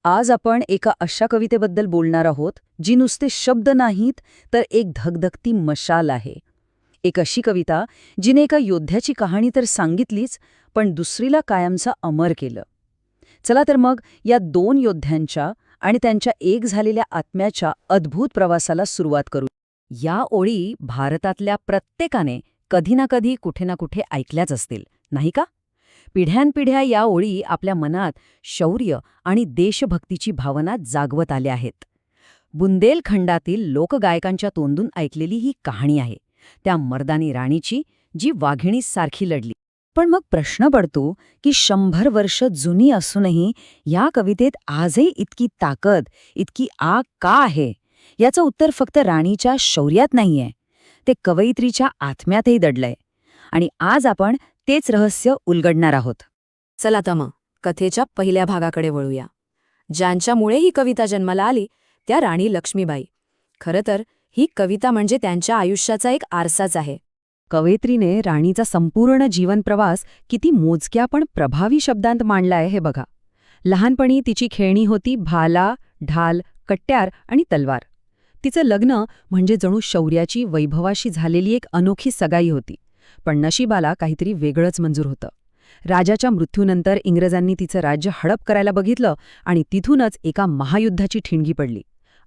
आज आपण एका अशा कवितेबद्दल बोलणार आहोत जी नुसते शब्द नाहीत तर एक धगधगती मशाल आहे. एक अशी कविता जिने एका योद्ध्याची कहाणी तर सांगितलीच, पण दुसरीला कायमचा अमर केलं. चला तर मग या दोन योद्ध्यांच्या आणि त्यांच्या एक झालेल्या आत्म्याच्या अद्भुत प्रवासाला सुरुवात करू. या ओळी भारतातल्या प्रत्येकाने कधी ना कधी कुठे ना कुठे ऐकल्याच असतील, नाही का? पिढ्यानपिढ्या या ओळी आपल्या मनात शौर्य आणि देशभक्तीची भावना जागवत आल्या आहेत. बुंदेलखंडातील लोकगायकांच्या तोंडून ऐकलेली ही कहाणी आहे त्या मर्दानी राणीची, जी वाघिणीसारखी लढली. पण मग प्रश्न पडतो की 100 वर्ष जुनी असूनही या कवितेत आजही इतकी ताकद, इतकी आग का आहे? याचं उत्तर फक्त राणीच्या शौर्यात नाहीये, ते कवयित्रीच्या आत्म्यातही दडलंय. आणि आज आपण तेच रहस्य उलगडणार आहोत. चला तर मग कथेच्या पहिल्या भागाकडे वळूया. ज्यांच्यामुळे ही कविता जन्माला आली त्या राणी लक्ष्मीबाई. खरं तर ही कविता म्हणजे त्यांच्या आयुष्याचा एक आरसाच आहे. कवयित्रीने राणीचा संपूर्ण जीवनप्रवास किती मोजक्या पण प्रभावी शब्दांत मांडलाय हे बघा. लहानपणी तिची खेळणी होती भाला, ढाल, कट्यार आणि तलवार. तिचं लग्न म्हणजे जणू शौर्याची, वैभवाशी झालेली एक अनोखी सगाई होती. पण नशिबाला काहीतरी वेगळंच मंजूर होतं. राजाच्या मृत्यूनंतर इंग्रजांनी तिचं राज्य हडप करायला बघितलं आणि तिथूनच एका महायुद्धाची ठिणगी पडली.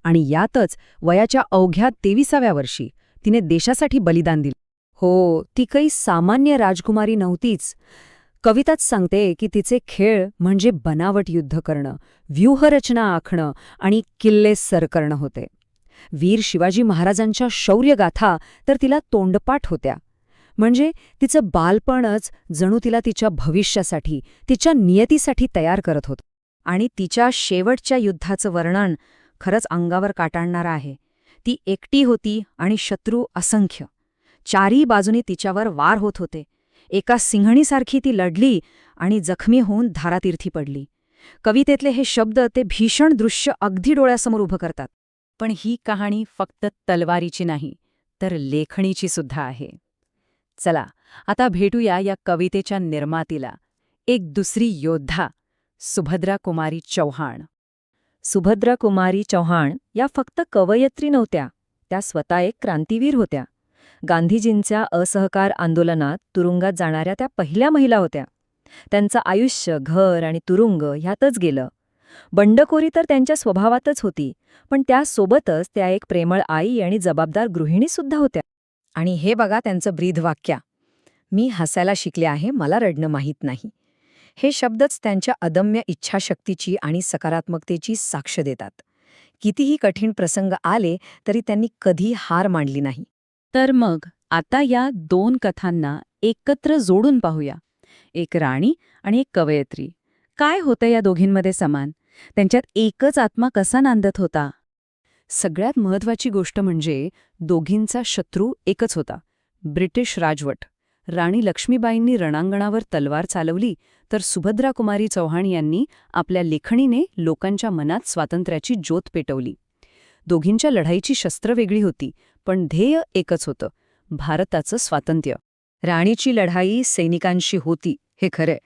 आणि यातच वयाच्या अवघ्या 23व्या वर्षी तिने देशासाठी बलिदान दिलं. हो, ती काही सामान्य राजकुमारी नव्हतीच. कविताच सांगते की तिचे खेळ म्हणजे बनावट युद्ध करणं, व्यूहरचना आखणं आणि किल्ले सर करणं होते. वीर शिवाजी महाराजांच्या शौर्यगाथा तर तिला तोंडपाठ होत्या. म्हणजे तिचं बालपणच जणू तिला तिच्या भविष्यासाठी, तिच्या नियतीसाठी तयार करत होतं. आणि तिच्या शेवटच्या युद्धाचं वर्णन खरंच अंगावर काटाळणारं आहे. ती एकटी होती आणि शत्रू असंख्य. चारी बाजूनी तिच्यावर वार होत होते. एका सिंहणीसारखी ती लढली आणि जखमी होऊन धारातीर्थी पडली. कवितेतले हे शब्द ते भीषण दृश्य अगदी डोळ्यासमोर उभं करतात. पण ही कहाणी फक्त तलवारीची नाही, तर लेखणीची सुद्धा आहे. चला आता भेटूया या कवितेच्या निर्मातीला, एक दुसरी योद्धा, सुभद्रा कुमारी चौहान. सुभद्रा कुमारी चौहान या फक्त कवयित्री नव्हत्या, त्या स्वतः एक क्रांतीवीर होत्या. गांधीजींच्या असहकार आंदोलनात तुरुंगात जाणाऱ्या त्या पहिल्या महिला होत्या. त्यांचं आयुष्य घर आणि तुरुंग ह्यातच गेलं. बंडखोरी तर त्यांच्या स्वभावातच होती, पण त्यासोबतच त्या एक प्रेमळ आई आणि जबाबदार गृहिणीसुद्धा होत्या. आणि हे बघा त्यांचं ब्रीदवाक्य, मी हसायला शिकले आहे, मला रडणं माहीत नाही. हे शब्दच त्यांच्या अदम्य इच्छाशक्तीची आणि सकारात्मकतेची साक्ष देतात. कितीही कठीण प्रसंग आले तरी त्यांनी कधी हार मानली नाही. तर मग आता या दोन कथांना एकत्र जोडून पाहूया. एक राणी आणि एक कवयित्री. काय होतं या दोघींमध्ये समान? त्यांच्यात एकच आत्मा कसा नांदत होता? सगळ्यात महत्वाची गोष्ट म्हणजे दोघींचा शत्रू एकच होता, ब्रिटिश राजवट. राणी लक्ष्मीबाईंनी रणांगणावर तलवार चालवली, तर सुभद्रा कुमारी चौहान यांनी आपल्या लेखणीने लोकांच्या मनात स्वातंत्र्याची ज्योत पेटवली. दोघींच्या लढाईची शस्त्र वेगळी होती, पण ध्येय एकच होतं, भारताचं स्वातंत्र्य. राणीची लढाई सैनिकांशी होती, हे खरंय.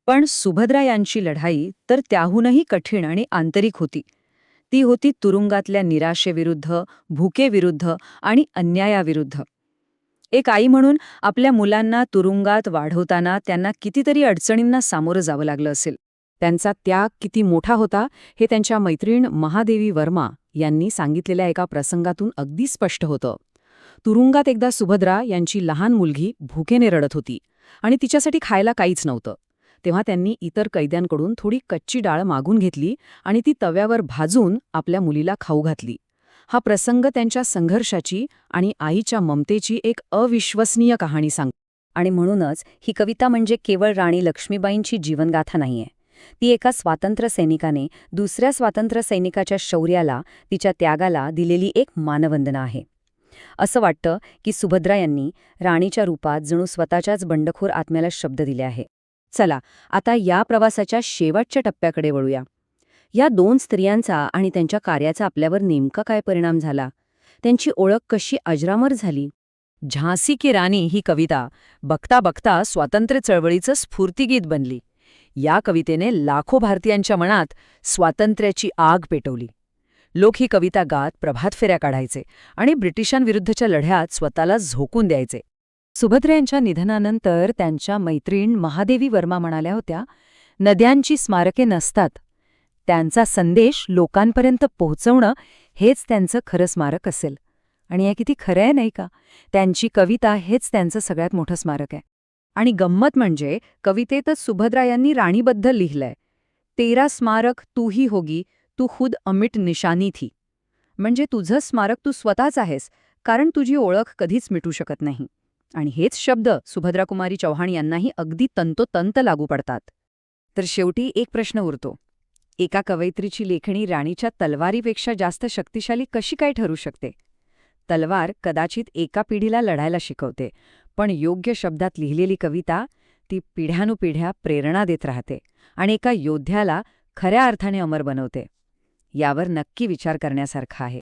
पण सुभद्रा यांची लढाई तर त्याहूनही कठीण आणि आंतरिक होती. ती होती तुरुंगातल्या निराशेविरुद्ध, भुकेविरुद्ध आणि अन्यायाविरुद्ध. एक आई म्हणून आपल्या मुलांना तुरुंगात वाढवताना त्यांना कितीतरी अडचणींना सामोरं जावं लागलं असेल. त्यांचा त्याग किती मोठा होता हे त्यांच्या मैत्रीण महादेवी वर्मा यांनी सांगितलेल्या एका प्रसंगातून अगदी स्पष्ट होतं. तुरुंगात एकदा सुभद्रा यांची लहान मुलगी भुकेने रडत होती आणि तिच्यासाठी खायला काहीच नव्हतं. तेव्हा त्यांनी इतर कैद्यांकडून थोडी कच्ची डाळ मागून घेतली आणि ती तव्यावर भाजून आपल्या मुलीला खाऊ घातली. हा प्रसंग त्यांच्या संघर्षाची आणि आईच्या ममतेची एक अविश्वसनीय कहाणी सांगतो. आणि म्हणूनच ही कविता म्हणजे केवळ राणी लक्ष्मीबाईंची जीवनगाथा नाहीये. ती एका स्वातंत्र्य सैनिकाने दुसऱ्या स्वातंत्र्य सैनिकाच्या शौर्याला, तिच्या त्यागाला दिलेली एक मानवंदना आहे. असं वाटतं की सुभद्रा यांनी राणीच्या रूपात जणू स्वतःच्याच बंडखोर आत्म्याला शब्द दिले आहे. चला आता या प्रवासाच्या शेवटच्या टप्प्याकडे वळूया. या दोन स्त्रियांचा आणि त्यांच्या कार्याचा आपल्यावर नेमका काय परिणाम झाला? त्यांची ओळख कशी अजरामर झाली? झांसी की राणी ही कविता बघता बघता स्वातंत्र्य चळवळीचं स्फूर्तिगीत बनली. या कवितेने लाखो भारतीयांच्या मनात स्वातंत्र्याची आग पेटवली. लोक ही कविता गात प्रभात फेऱ्या काढायचे आणि ब्रिटिशांविरुद्धच्या लढ्यात स्वतःला झोकून द्यायचे. सुभद्रा यांच्या निधनानंतर त्यांच्या मैत्रीण महादेवी वर्मा म्हणाल्या होत्या, नद्यांची स्मारके नसतात, त्यांचा संदेश लोकांपर्यंत पोहोचवणं हेच त्यांचं खरं स्मारक असेल. आणि हे किती खरं आहे नाही का? त्यांची कविता हेच त्यांचं सगळ्यात मोठं स्मारक आहे. आणि गंमत म्हणजे कवितेतच सुभद्रा यांनी राणीबद्दल लिहिलंय, तेरा स्मारक तू ही होगी, तू खुद अमिट निशानी थी. म्हणजे तुझं स्मारक तू स्वतःच आहेस, कारण तुझी ओळख कधीच मिटू शकत नाही. आणि हेच शब्द सुभद्राकुमारी चौहान यांनाही अगदी तंतोतंत लागू पडतात. तर शेवटी एक प्रश्न उरतो, एका कवयित्रीची लेखणी राणीच्या तलवारीपेक्षा जास्त शक्तिशाली कशी काय ठरू शकते? तलवार कदाचित एका पिढीला लढायला शिकवते, पण योग्य शब्दात लिहिलेली कविता ती पिढ्यानुपिढ्या प्रेरणा देत राहते आणि एका योद्ध्याला खऱ्या अर्थाने अमर बनवते. यावर नक्की विचार करण्यासारखा आहे.